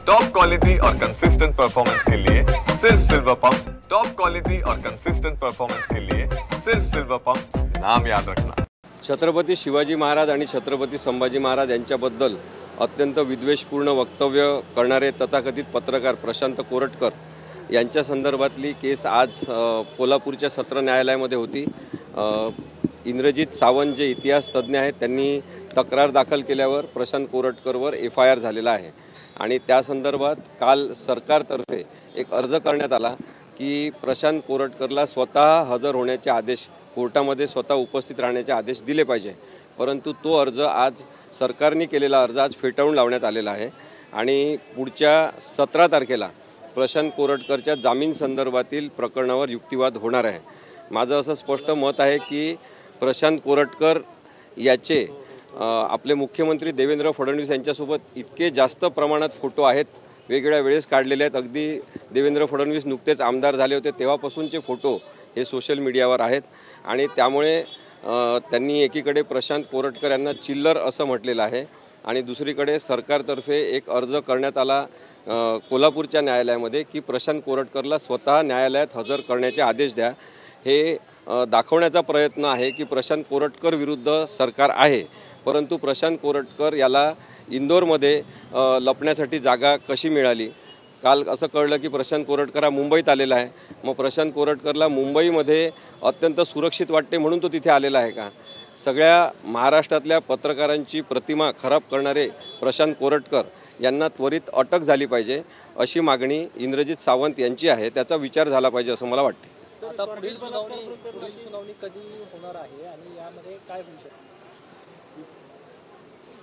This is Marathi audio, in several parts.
टॉप क्वालिटी और कंसिस्टेंट परफॉर्मेंस के लिए सिर्फ सिल्वर पंप्स। टॉप क्वालिटी और कंसिस्टेंट परफॉर्मेंस के लिए सिर्फ सिल्वर पंप्स, नाम याद रखना। छत्रपती शिवाजी महाराज आणि छत्रपती संभाजी महाराज यांच्याबद्दल अत्यंत विद्वेषपूर्ण वक्तव्य करणारे तथाकथित पत्रकार प्रशांत कोरटकर यांच्या संदर्भातली केस आज कोल्हापूरच्या सत्र न्यायालयामध्ये होती। इंद्रजित सावंत जे इतिहास तज्ञ आहेत त्यांनी तक्रार दाखल केल्यावर प्रशांत कोरटकरवर FIR झालेला आहे आणि त्या संदर्भात काल सरकारतर्फे एक अर्ज करण्यात आला की प्रशांत कोरटकरला स्वतः हजर होण्याचे आदेश, कोर्टामध्ये स्वतः उपस्थित राहण्याचे आदेश दिले पाहिजे। परंतु तो अर्ज आज सरकारने केलेला अर्ज आज फेटाळून लावण्यात आलेला आहे आणि पुढच्या 17 तारखेला प्रशांत कोरटकरच्या जामीन संदर्भातील प्रकरणावर युक्तिवाद होणार आहे। माझं असं स्पष्ट मत आहे की प्रशांत कोरटकर याचे आपले मुख्यमंत्री देवेंद्र फडणवीस यांच्यासोबत इतके जास्त प्रमाणात फोटो आहेत, वेगवेगळ्या वेळेस काढलेले आहेत। अगदी देवेंद्र फडणवीस नुकतेच आमदार झाले होते तेव्हापासूनचे फोटो हे सोशल मीडियावर आहेत आणि त्यामुळे त्यांनी एकीकडे प्रशांत कोरटकर यांना चिल्लर असं म्हटलेलं आहे आणि दुसरीकडे सरकारतर्फे एक अर्ज करण्यात आला कोल्हापूरच्या न्यायालयामध्ये की प्रशांत कोरटकरला स्वतः न्यायालयात हजर करण्याचे आदेश द्या। हे दाखवण्याचा प्रयत्न आहे की प्रशांत कोरटकर विरुद्ध सरकार आहे, परंतु प्रशांत कोरटकर याला इंदोरमध्ये लपण्यासाठी जागा कशी मिळाली। काल असं कळलं की प्रशांत कोरटकर हा मुंबईत आलेला आहे, मग प्रशांत कोरटकरला मुंबईमध्ये अत्यंत सुरक्षित वाटते म्हणून तो तिथे आलेला आहे का? सगळ्या महाराष्ट्रातल्या पत्रकारांची प्रतिमा खराब करणारे प्रशांत कोरटकर यांना त्वरित अटक झाली पाहिजे अशी मागणी इंद्रजित सावंत यांची आहे। त्याचा विचार झाला पाहिजे असं मला वाटते। आता पुढील सुनावणी कधी होणार आहे आणि यामध्ये काय होऊ शकते?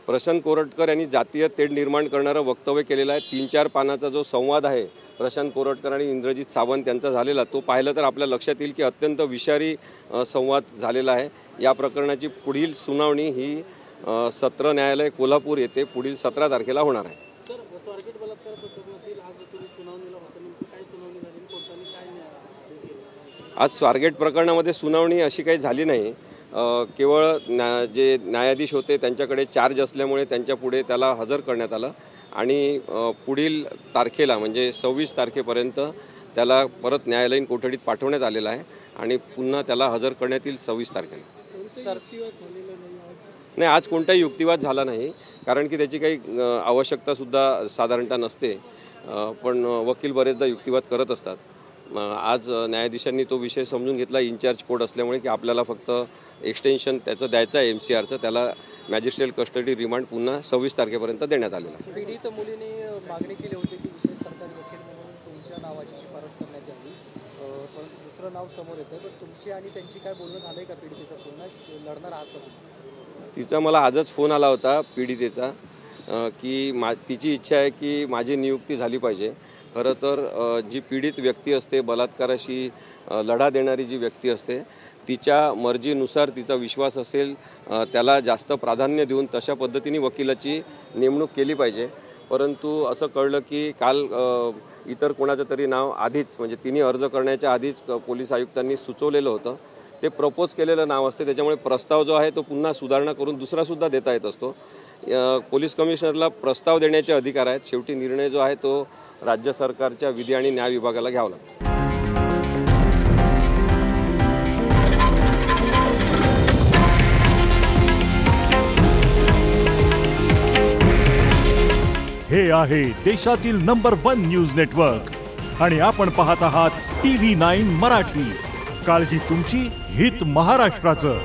प्रशांत कोरटकर यांनी जातीय तेढ निर्माण करणारं वक्तव्य केलेलं आहे। 3-4 पानाचा जो संवाद आहे प्रशांत कोरटकर आणि इंद्रजित सावंत यांचा झालेला, तो पाहिलं तर आपल्या लक्षात येईल की अत्यंत विषारी संवाद झालेला आहे। या प्रकरणाची पुढील सुनावणी ही सत्र न्यायालय कोल्हापूर येथे पुढील 17 तारखेला होणार आहे। स्वारगेट बलात्कार प्रकरणातील आज तुम्ही सुनावणीला होता, नेमकी काय सुनावणी झाली, कोर्टाने काय? आज स्वारगेट प्रकरणामध्ये सुनावणी अशी काही झाली नाही। केवळ जे न्यायाधीश होते त्यांच्याकडे चार्ज असल्यामुळे त्यांच्या पुढे त्याला हजर करण्यात आलं आणि पुढील तारखेला म्हणजे 26 तारखेपर्यंत त्याला परत न्यायालयीन कोठडीत पाठवण्यात आलेलं आहे आणि पुन्हा त्याला हजर करण्यात येईल 26 तारखेला। नाही, आज कोणताही युक्तिवाद झाला नाही कारण की त्याची काही आवश्यकतासुद्धा साधारणतः नसते, पण वकील बरेचदा युक्तिवाद करत असतात। आज न्यायाधीशांनी तो विषय समजून घेतला इन्चार्ज कोर्ट असल्यामुळे की आपल्याला फक्त एक्सटेन्शन त्याचं द्यायचं आहे MCRचं, त्याला मॅजिस्ट्रेट कस्टडी रिमांड पुन्हा 26 तारखेपर्यंत देण्यात आलेला आहे। पीडित मुलीने मागणी केली होती की विशेष सरकारी वकील म्हणून तुमच्या नावाची शिफारस करण्यात यावी, परंतु दुसरं नाव समोर येतं, तर तुमची आणि त्यांची काय बोलणं झालं आहे का? पीडितेचा पूर्ण लढणार आहात का? तिचा मला आजच फोन आला होता पीडितेचा की तिची इच्छा आहे की माझी नियुक्ती झाली पाहिजे। खरं तर जी पीडित व्यक्ती असते, बलात्काराशी लढा देणारी जी व्यक्ती असते, तिच्या मर्जीनुसार तिचा विश्वास असेल त्याला जास्त प्राधान्य देऊन तशा पद्धतीने वकिलाची नेमणूक केली पाहिजे। परंतु असं कळलं की काल इतर कोणाचं तरी नाव आधीच म्हणजे तिने अर्ज करण्याच्या आधीच पोलीस आयुक्तांनी सुचवलेलं होतं, ते प्रपोज केलेलं नाव असते, त्याच्यामुळे प्रस्ताव जो आहे तो पुन्हा सुधारणा करून दुसरासुद्धा देता येत असतो। पोलीस कमिशनरला प्रस्ताव देण्याचे अधिकार आहेत, शेवटी निर्णय जो आहे तो राज्य सरकारच्या विधी आणि न्याय विभागाला घ्यावा लागतो। हे आहे देशातील नंबर 1 न्यूज नेटवर्क आणि आपण पाहत आहात TV9 मराठी। काळजी तुमची, हित महाराष्ट्राचं।